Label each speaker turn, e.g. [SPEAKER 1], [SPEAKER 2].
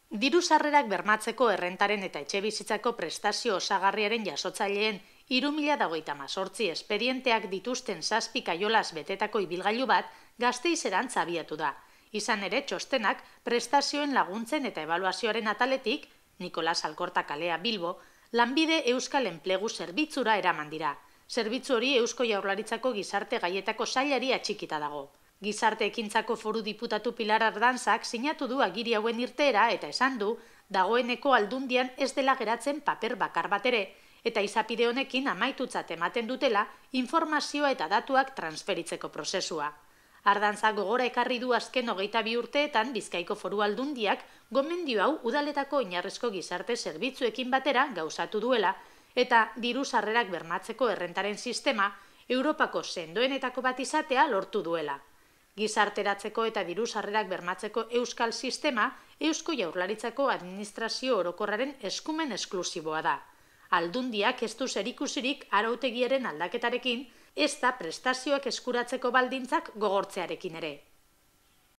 [SPEAKER 1] Diru sarrerak bermatzeko errentaren eta etxebizitzako prestazio osagarriaren jasotzaileen 3.028 espedienteak dituzten 7 kaiolaz betetako ibilgailu bat Gasteizerantz abiatu da. Izan ere, txostenak prestazioen laguntzen eta ebaluazioaren ataletik, Nikolas Alkorta kalea Bilbo, Lanbide Euskal Enplegu Zerbitzura eraman dira. Zerbitzu hori Eusko Jaurlaritzako gizarte gaietako sailari atxikita dago. Gizarte ekintzako foru diputatu Pilar Ardanzak sinatu du agiri hauen irteera eta esan du dagoeneko Aldundian ez dela geratzen paper bakar bat ere, eta izapide honekin amaitutzat ematen dutela informazioa eta datuak transferitzeko prozesua. Ardanzak gogora ekarri du azken 22 urteetan Bizkaiko Foru Aldundiak gomendio hau udaletako oinarrizko gizarte zerbitzuekin batera gauzatu duela eta diru sarrerak bermatzeko errentaren sistema Europako sendoenetako bat izatea lortu duela. Gizarteratzeko eta diru sarrerak bermatzeko euskal sistema Eusko Jaurlaritzako administrazio orokorraren eskumen esklusiboa da. Aldundiak ez du zerikusirik arautegiaren aldaketarekin, ez da prestazioak eskuratzeko baldintzak gogortzearekin ere.